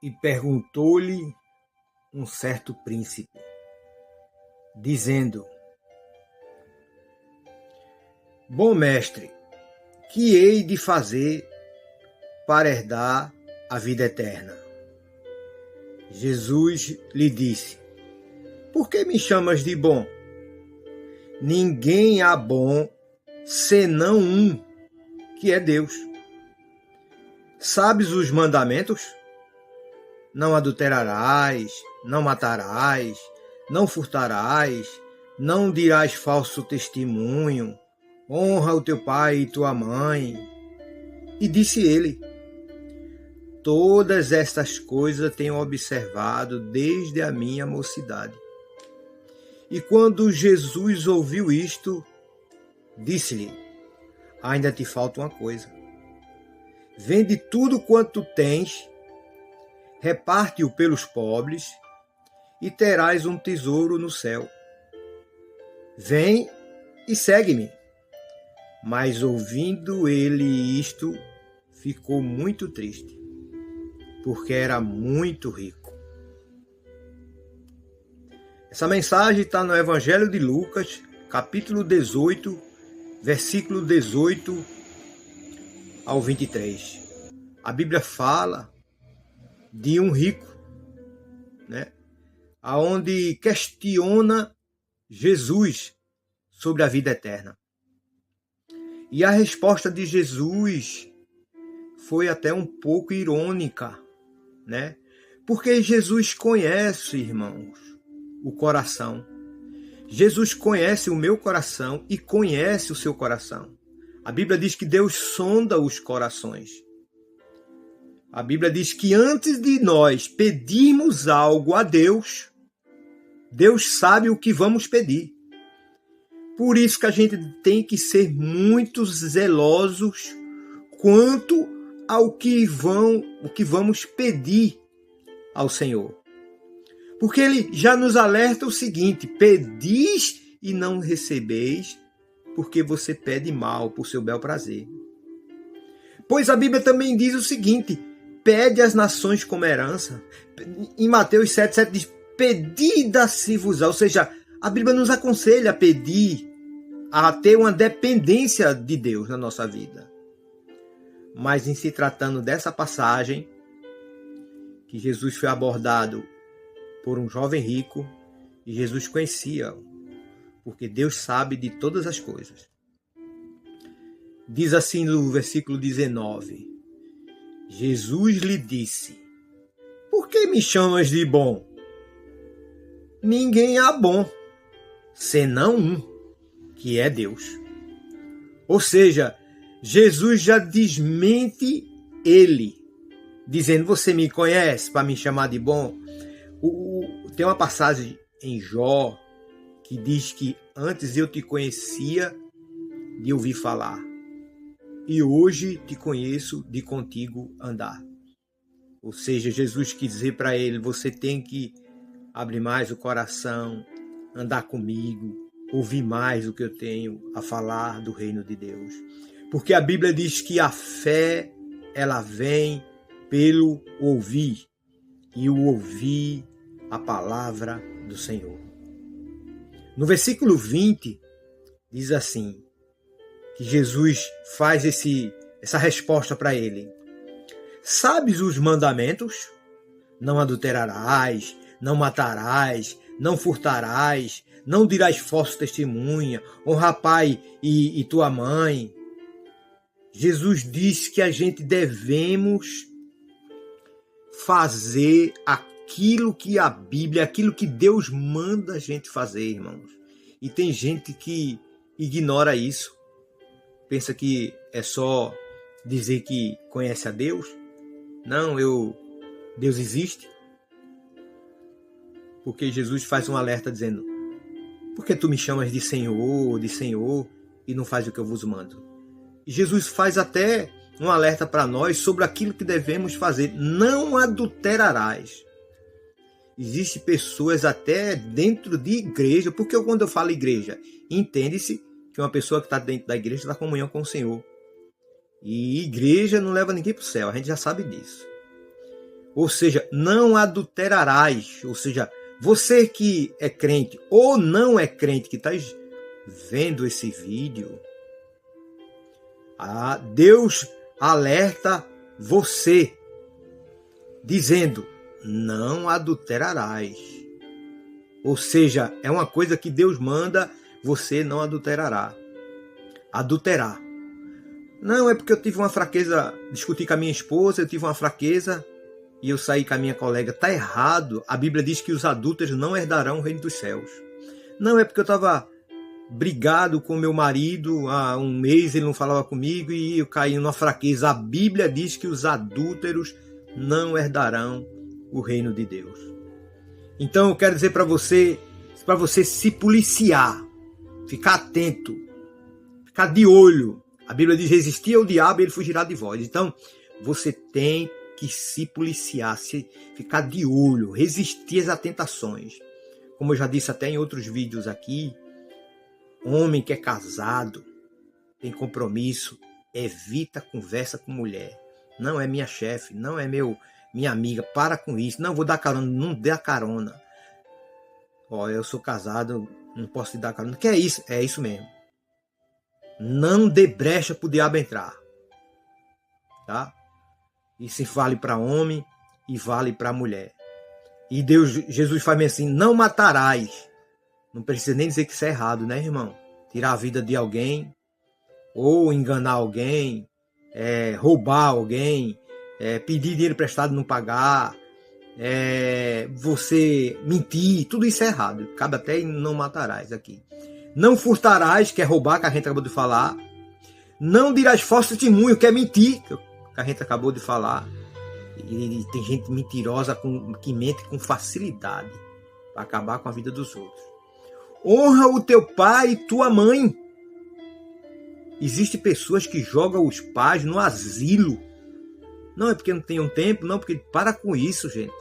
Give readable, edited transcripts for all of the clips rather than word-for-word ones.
E perguntou-lhe um certo príncipe, dizendo: Bom mestre, que hei de fazer para herdar a vida eterna? Jesus lhe disse: Por que me chamas de bom? Ninguém há bom senão um, que é Deus. Sabes os mandamentos? Não adulterarás, não matarás, não furtarás, não dirás falso testemunho, honra o teu pai e tua mãe. E disse ele: Todas estas coisas tenho observado desde a minha mocidade. E quando Jesus ouviu isto, disse-lhe: Ainda te falta uma coisa. Vende tudo quanto tens, reparte-o pelos pobres, e terás um tesouro no céu. Vem e segue-me. Mas ouvindo ele isto, ficou muito triste, porque era muito rico. Essa mensagem está no Evangelho de Lucas, capítulo 18, versículo 18 ao 23. A Bíblia fala de um rico, né, aonde questiona Jesus sobre a vida eterna. E a resposta de Jesus foi até um pouco irônica, né? Porque Jesus conhece, irmãos, o coração. Jesus conhece o meu coração e conhece o seu coração. A Bíblia diz que Deus sonda os corações. A Bíblia diz que antes de nós pedirmos algo a Deus, Deus sabe o que vamos pedir. Por isso que a gente tem que ser muito zelosos quanto ao que vamos pedir ao Senhor. Porque ele já nos alerta o seguinte: pedis e não recebeis, porque você pede mal por seu bel prazer. Pois a Bíblia também diz o seguinte: pede às nações como herança. Em Mateus 7,7 diz: pedi dá-se-vos-á. Ou seja, a Bíblia nos aconselha a pedir, a ter uma dependência de Deus na nossa vida. Mas em se tratando dessa passagem, que Jesus foi abordado por um jovem rico, e Jesus conhecia-o, porque Deus sabe de todas as coisas. Diz assim no versículo 19, Jesus lhe disse: Por que me chamas de bom? Ninguém há bom, senão um, que é Deus. Ou seja, Jesus já desmente ele, dizendo: você me conhece para me chamar de bom? Tem uma passagem em Jó que diz que antes eu te conhecia de ouvir falar, e hoje te conheço de contigo andar. Ou seja, Jesus quis dizer para ele: você tem que abrir mais o coração, andar comigo, ouvir mais o que eu tenho a falar do reino de Deus. Porque a Bíblia diz que a fé, ela vem pelo ouvir, e o ouvir a palavra do Senhor. No versículo 20, diz assim, que Jesus faz essa resposta para ele: Sabes os mandamentos? Não adulterarás, não matarás, não furtarás, não dirás falso testemunha, honra pai e tua mãe. Jesus diz que a gente devemos fazer aquilo que a Bíblia, aquilo que Deus manda a gente fazer, irmãos. E tem gente que ignora isso. Pensa que é só dizer que conhece a Deus. Não, Deus existe. Porque Jesus faz um alerta dizendo: por que tu me chamas de Senhor, e não faz o que eu vos mando? E Jesus faz até um alerta para nós sobre aquilo que devemos fazer. Não adulterarás. Existem pessoas até dentro de igreja, porque quando eu falo igreja, entende-se que uma pessoa que está dentro da igreja está em comunhão com o Senhor. E igreja não leva ninguém para o céu, a gente já sabe disso. Ou seja, não adulterarás. Ou seja, você que é crente ou não é crente, que está vendo esse vídeo, Deus alerta você, dizendo, não adulterarás. Ou seja, é uma coisa que Deus manda, você não adulterará. Adulterar. Não, é porque eu tive uma fraqueza, discuti com a minha esposa, eu tive uma fraqueza e eu saí com a minha colega. Está errado. A Bíblia diz que os adúlteros não herdarão o reino dos céus. Não, é porque eu estava brigado com meu marido há um mês, ele não falava comigo e eu caí numa fraqueza. A Bíblia diz que os adúlteros não herdarão o reino de Deus. Então eu quero dizer para você se policiar, ficar atento, ficar de olho. A Bíblia diz, resistir ao diabo e ele fugirá de vós. Então você tem que se policiar, ficar de olho, resistir às tentações. Como eu já disse até em outros vídeos aqui, homem que é casado, tem compromisso, evita conversa com mulher. Não é minha chefe, não é minha amiga, para com isso. Não vou dar carona, não dê carona. Ó, eu sou casado, não posso te dar carona. Que é isso? É isso mesmo. Não dê brecha para o diabo entrar. Tá? Isso vale para homem e vale para mulher. E Jesus faz assim, não matarás. Não precisa nem dizer que isso é errado, né, irmão? Tirar a vida de alguém, ou enganar alguém, roubar alguém, pedir dinheiro emprestado e não pagar, você mentir, tudo isso é errado. Cabe até em não matarás aqui. Não furtarás, que é roubar, que a gente acabou de falar. Não dirás falso testemunho, que é mentir, que a gente acabou de falar. E tem gente mentirosa que mente com facilidade para acabar com a vida dos outros. Honra o teu pai e tua mãe. Existem pessoas que jogam os pais no asilo. Não é porque não tenham tempo, não, porque para com isso, gente.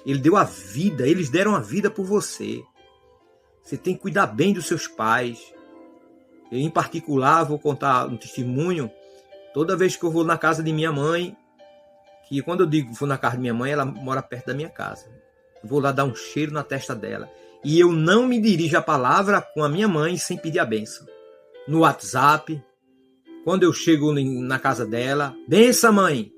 Ele deu a vida, eles deram a vida por você. Você tem que cuidar bem dos seus pais. Eu, em particular, vou contar um testemunho. Toda vez que eu vou na casa de minha mãe, que quando eu digo que vou na casa de minha mãe, ela mora perto da minha casa. Eu vou lá dar um cheiro na testa dela. E eu não me dirijo a palavra com a minha mãe sem pedir a bênção. No WhatsApp, quando eu chego na casa dela, benção, mãe!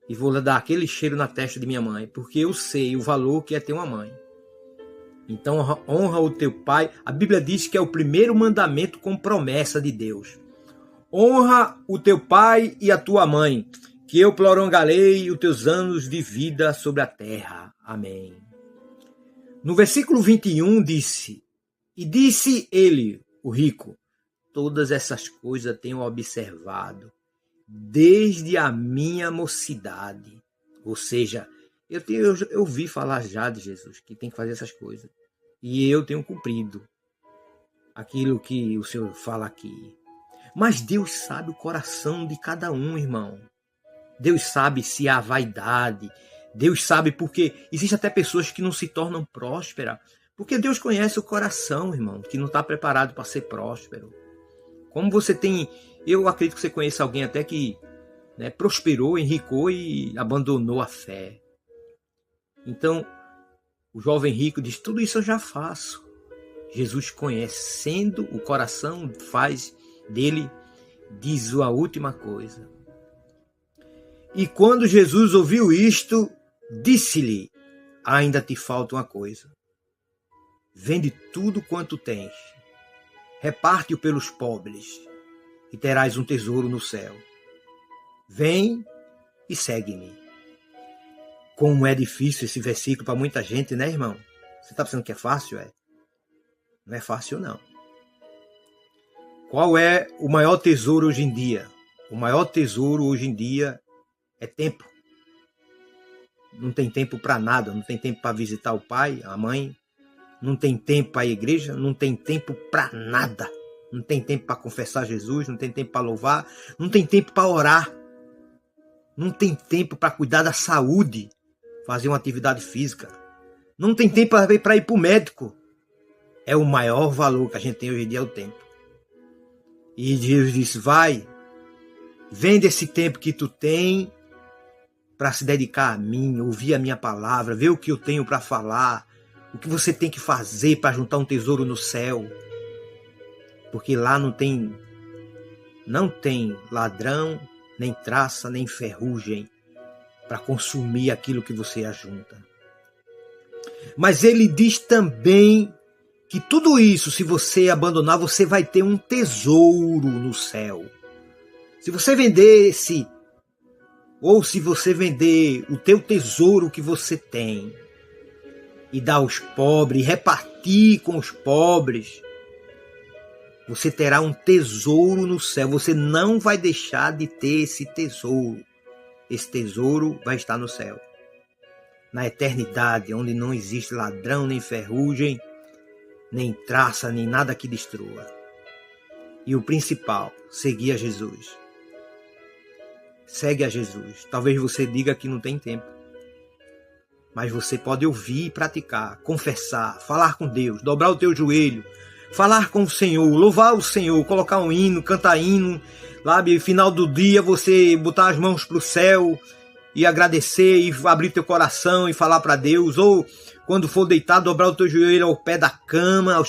E vou lá dar aquele cheiro na testa de minha mãe, porque eu sei o valor que é ter uma mãe. Então honra o teu pai. A Bíblia diz que é o primeiro mandamento com promessa de Deus. Honra o teu pai e a tua mãe, que eu prolongarei os teus anos de vida sobre a terra. Amém. No versículo 21 disse, e disse ele, o rico, todas essas coisas tenho observado desde a minha mocidade. Ou seja, eu ouvi falar já de Jesus, que tem que fazer essas coisas. E eu tenho cumprido aquilo que o Senhor fala aqui. Mas Deus sabe o coração de cada um, irmão. Deus sabe se há vaidade. Deus sabe porque existem até pessoas que não se tornam prósperas. Porque Deus conhece o coração, irmão, que não está preparado para ser próspero. Como você tem... Eu acredito que você conheça alguém até que prosperou, enricou e abandonou a fé. Então, o jovem rico diz, tudo isso eu já faço. Jesus, conhecendo o coração, faz dele, diz a última coisa. E quando Jesus ouviu isto, disse-lhe, ainda te falta uma coisa. Vende tudo quanto tens, reparte-o pelos pobres, e terás um tesouro no céu. Vem e segue-me. Como é difícil esse versículo para muita gente, né, irmão? Você está pensando que é fácil? Não é fácil, não. Qual é o maior tesouro hoje em dia? O maior tesouro hoje em dia é tempo. Não tem tempo para nada, não tem tempo para visitar o pai, a mãe, não tem tempo para a igreja, não tem tempo para nada. Não tem tempo para confessar Jesus, não tem tempo para louvar, não tem tempo para orar, não tem tempo para cuidar da saúde, fazer uma atividade física, não tem tempo para ir para o médico. É o maior valor que a gente tem hoje em dia, é o tempo. E Jesus disse, vai, vende esse tempo que tu tem para se dedicar a mim, ouvir a minha palavra, ver o que eu tenho para falar, o que você tem que fazer para juntar um tesouro no céu. Porque lá não tem ladrão, nem traça, nem ferrugem para consumir aquilo que você ajunta. Mas ele diz também que tudo isso, se você abandonar, você vai ter um tesouro no céu. Se você vender ou se você vender o teu tesouro que você tem e dar aos pobres, e repartir com os pobres, você terá um tesouro no céu. Você não vai deixar de ter esse tesouro. Esse tesouro vai estar no céu. Na eternidade, onde não existe ladrão, nem ferrugem, nem traça, nem nada que destrua. E o principal, seguir a Jesus. Segue a Jesus. Talvez você diga que não tem tempo. Mas você pode ouvir e praticar, confessar, falar com Deus, dobrar o teu joelho, falar com o Senhor, louvar o Senhor, colocar um hino, cantar hino, sabe? Final do dia você botar as mãos para o céu e agradecer e abrir teu coração e falar para Deus, ou quando for deitar, dobrar o teu joelho aos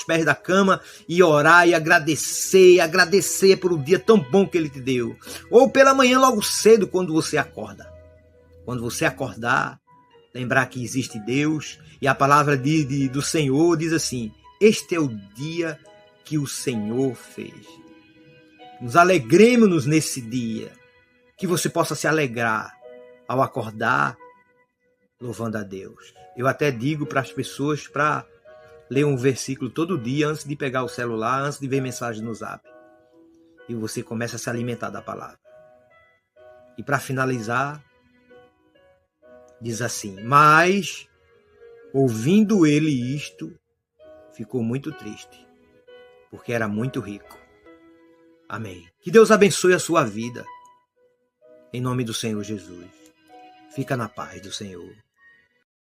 pés da cama e orar e agradecer por um dia tão bom que Ele te deu. Ou pela manhã logo cedo quando você acorda. Quando você acordar, lembrar que existe Deus e a palavra do Senhor diz assim: este é o dia que o Senhor fez. Nos alegremos nesse dia, que você possa se alegrar ao acordar louvando a Deus. Eu até digo para as pessoas para ler um versículo todo dia antes de pegar o celular, antes de ver mensagem no Zap. E você começa a se alimentar da palavra. E para finalizar, diz assim: mas, ouvindo ele isto, ficou muito triste, porque era muito rico. Amém. Que Deus abençoe a sua vida. Em nome do Senhor Jesus. Fica na paz do Senhor.